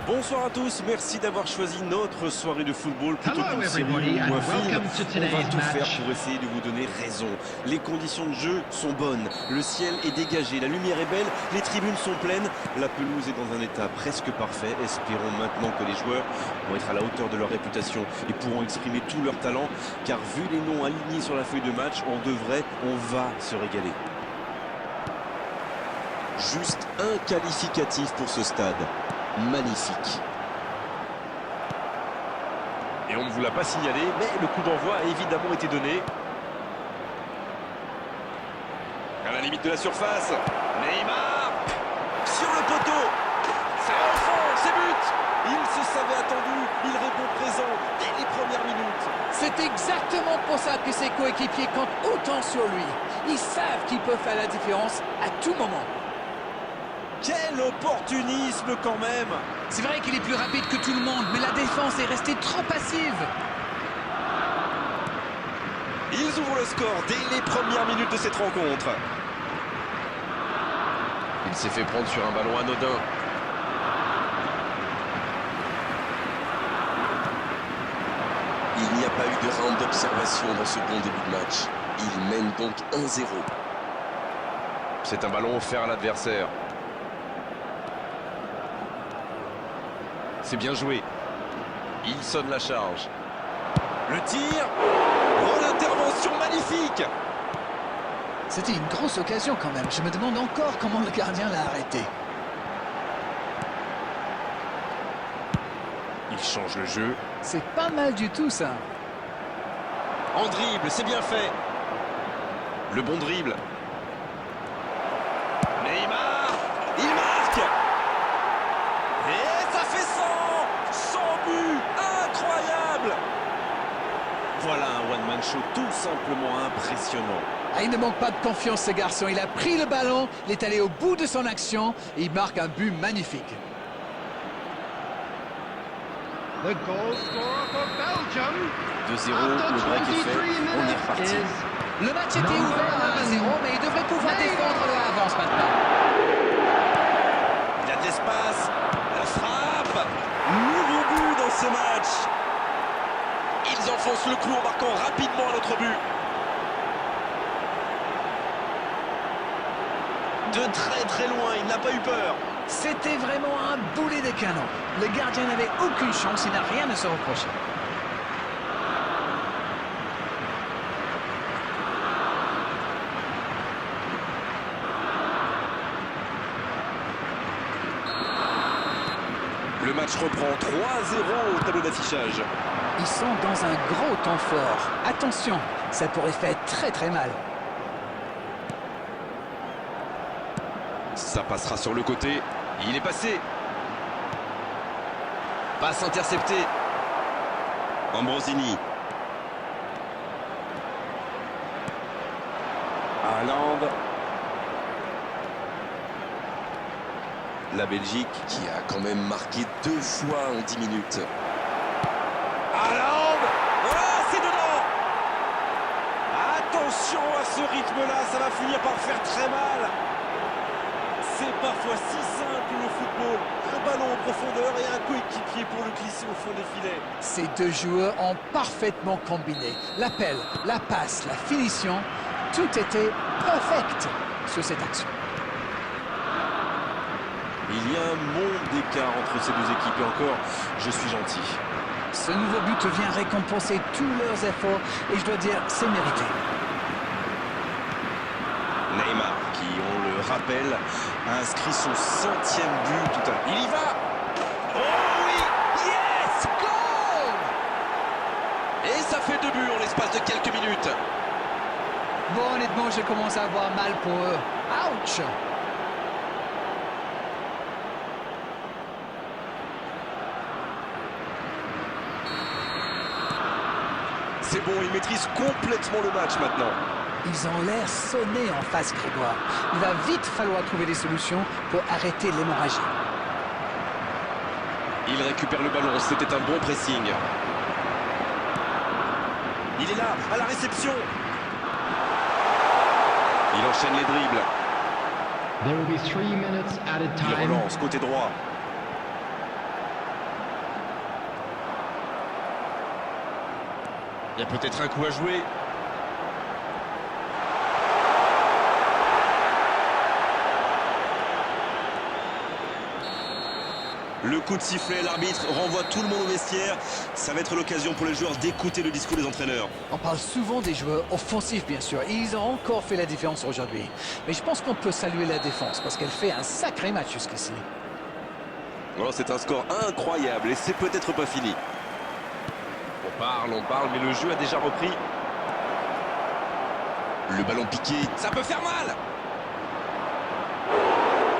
Bonsoir à tous, merci d'avoir choisi notre soirée de football plutôt qu'une série ou un film. On va tout faire pour essayer de vous donner raison. Les conditions de jeu sont bonnes, le ciel est dégagé, la lumière est belle, les tribunes sont pleines, la pelouse est dans un état presque parfait. Espérons maintenant que les joueurs vont être à la hauteur de leur réputation et pourront exprimer tout leur talent, car vu les noms alignés sur la feuille de match, on va se régaler. Juste un qualificatif pour ce stade. Magnifique. Et on ne vous l'a pas signalé, mais le coup d'envoi a évidemment été donné. À la limite de la surface, Neymar sur le poteau. C'est au fond, c'est but. Il se savait attendu, il répond présent dès les premières minutes. C'est exactement pour ça que ses coéquipiers comptent autant sur lui. Ils savent qu'ils peuvent faire la différence à tout moment. Quel opportunisme quand même! C'est vrai qu'il est plus rapide que tout le monde, mais la défense est restée trop passive. Ils ouvrent le score dès les premières minutes de cette rencontre. Il s'est fait prendre sur un ballon anodin. Il n'y a pas eu de round d'observation dans ce bon début de match. Il mène donc 1-0. C'est un ballon offert à l'adversaire. C'est bien joué. Il sonne la charge. Le tir. Oh, l'intervention magnifique. C'était une grosse occasion quand même. Je me demande encore comment le gardien l'a arrêté. Il change le jeu. C'est pas mal du tout ça. En dribble, c'est bien fait. Le bon dribble. Neymar. Il marque. Et ça fait 100 buts. Incroyable. Voilà un one-man show tout simplement impressionnant. Ah, il ne manque pas de confiance ce garçon. Il a pris le ballon, il est allé au bout de son action et il marque un but magnifique. The goal scorer for Belgium. 2-0, le break est fait, on est reparti. Le match était ouvert à 1-0, mais il devrait pouvoir défendre leur avance maintenant. Il y a de l'espace, la frappe, nouveau but dans ce match. Ils enfoncent le clou en marquant rapidement à notre but. De très loin, il n'a pas eu peur. C'était vraiment un boulet de canon. Le gardien n'avait aucune chance, il n'a rien à se reprocher. Le match reprend 3-0 au tableau d'affichage. Ils sont dans un gros temps fort. Attention, ça pourrait faire très mal. Ça passera sur le côté. Il est passé. Passe interceptée. Ambrosini. Haaland. La Belgique qui a quand même marqué 2 fois en 10 minutes. Haaland. Ah, c'est dedans. Attention à ce rythme-là, ça va finir par faire très mal. C'est parfois si simple le football. Un ballon en profondeur et un coéquipier pour le glisser au fond des filets. Ces deux joueurs ont parfaitement combiné. L'appel, la passe, la finition, tout était perfect sur cette action. Il y a un monde d'écart entre ces deux équipes et encore, je suis gentil. Ce nouveau but vient récompenser tous leurs efforts et je dois dire, c'est mérité. Neymar, qui, on le rappelle, a inscrit son 100e but tout à l'heure. Il y va! Oh oui! Yes! Goal! Et ça fait 2 buts en l'espace de quelques minutes. Bon, honnêtement, je commence à avoir mal pour eux. Ouch! C'est bon, il maîtrise complètement le match maintenant. Ils ont l'air sonnés en face, Grégoire. Il va vite falloir trouver des solutions pour arrêter l'hémorragie. Il récupère le ballon, c'était un bon pressing. Il est là, à la réception. Il enchaîne les dribbles. There will be 3 minutes added Il time. relance côté droit. Il y a peut-être un coup à jouer. Le coup de sifflet, l'arbitre renvoie tout le monde au vestiaire. Ça va être l'occasion pour les joueurs d'écouter le discours des entraîneurs. On parle souvent des joueurs offensifs, bien sûr. Et ils ont encore fait la différence aujourd'hui. Mais je pense qu'on peut saluer la défense parce qu'elle fait un sacré match jusqu'ici. Oh, c'est un score incroyable et c'est peut-être pas fini. On parle, mais le jeu a déjà repris. Le ballon piqué, ça peut faire mal.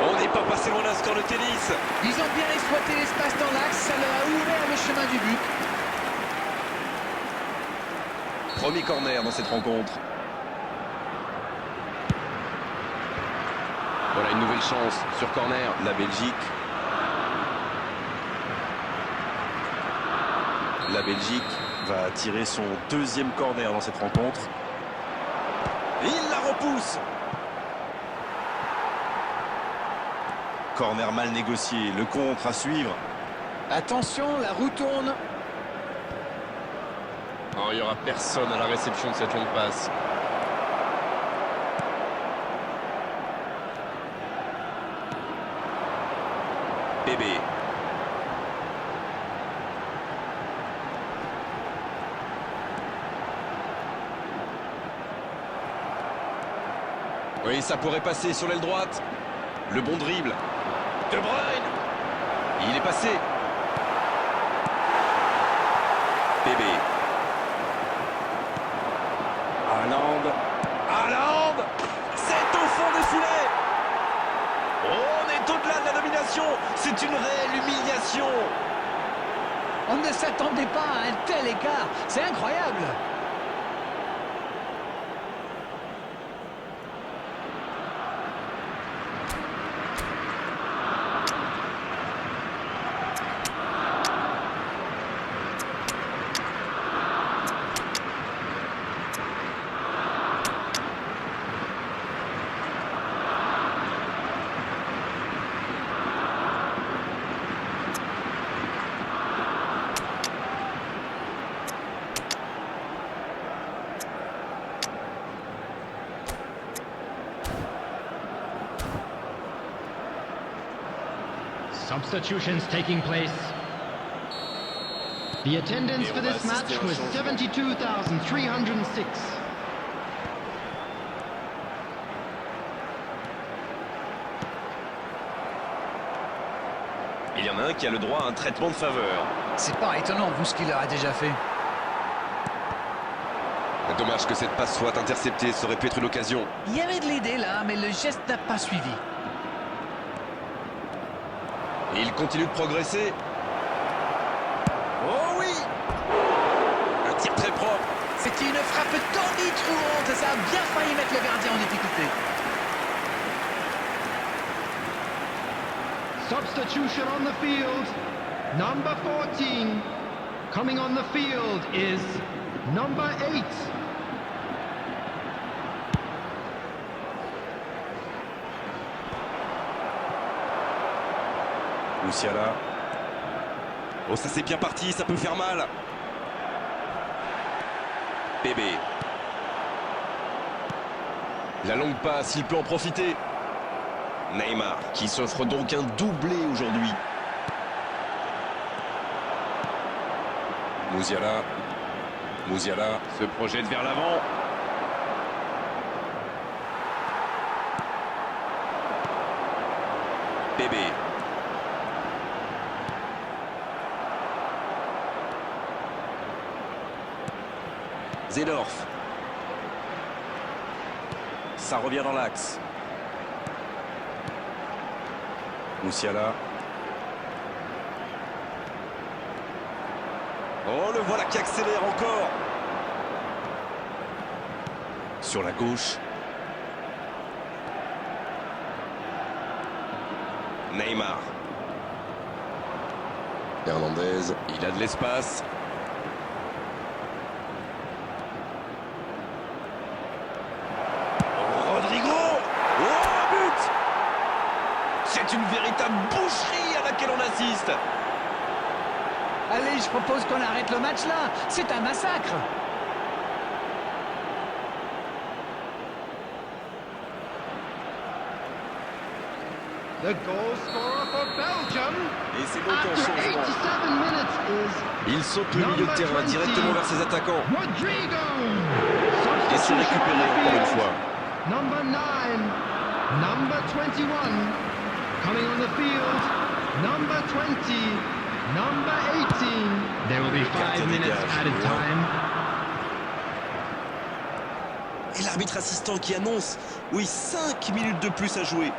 On n'est pas passé loin d'un score de tennis. Ils ont bien exploité l'espace dans l'axe, ça leur a ouvert le chemin du but. Premier corner dans cette rencontre. Voilà une nouvelle chance sur corner, la Belgique. La Belgique va tirer son deuxième corner dans cette rencontre. Il la repousse. Corner mal négocié, le contre à suivre. Attention, la roue tourne. Oh, il n'y aura personne à la réception de cette longue passe. Bébé. Oui, ça pourrait passer sur l'aile droite. Le bon dribble. De Bruyne. Il est passé. Bébé. Haaland. C'est au fond des filets. Oh, on est au-delà de la domination. C'est une réelle humiliation. On ne s'attendait pas à un tel écart. C'est incroyable. Substitutions taking place. The attendance for this match was 72,306. Il y en a un qui a le droit à un traitement de faveur. C'est pas étonnant, vu ce qu'il leur a déjà fait. Dommage que cette passe soit interceptée, ça aurait pu être une occasion. Il y avait de l'idée là, mais le geste n'a pas suivi. Et il continue de progresser. Oh oui! Un tir très propre. C'était une frappe tonitruante, ça a bien failli mettre le gardien en difficulté. Substitution on the field. Number 14. Coming on the field is number 8. Musiala. Oh, ça c'est bien parti, ça peut faire mal. Bébé. La longue passe, il peut en profiter. Neymar, qui s'offre donc un doublé aujourd'hui. Musiala se projette vers l'avant. Bébé. Zedorf. Ça revient dans l'axe. Musiala. Oh, le voilà qui accélère encore. Sur la gauche. Neymar. Hernandez, il a de l'espace. Rodrigo. Oh, but! C'est une véritable boucherie à laquelle on assiste. Allez, je propose qu'on arrête le match là. C'est un massacre. The goal scorer for Belgium. Et c'est donc un After changement. 87 minutes is Il saute le milieu de terrain directement vers ses attaquants. Rodrigo. Et c'est récupéré encore une fois. Number 9, number 21, coming on the field, number 20, number 18. There will be 5 minutes added time. Et l'arbitre assistant qui annonce, oui, 5 minutes de plus à jouer.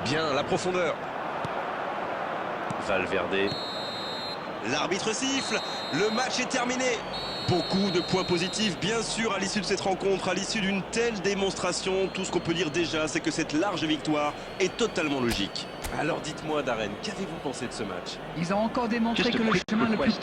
Bien, la profondeur. Valverde. L'arbitre siffle, le match est terminé. Beaucoup de points positifs, bien sûr, à l'issue de cette rencontre, à l'issue d'une telle démonstration. Tout ce qu'on peut dire déjà, c'est que cette large victoire est totalement logique. Alors dites-moi, Darren, qu'avez-vous pensé de ce match? Ils ont encore démontré que le chemin le plus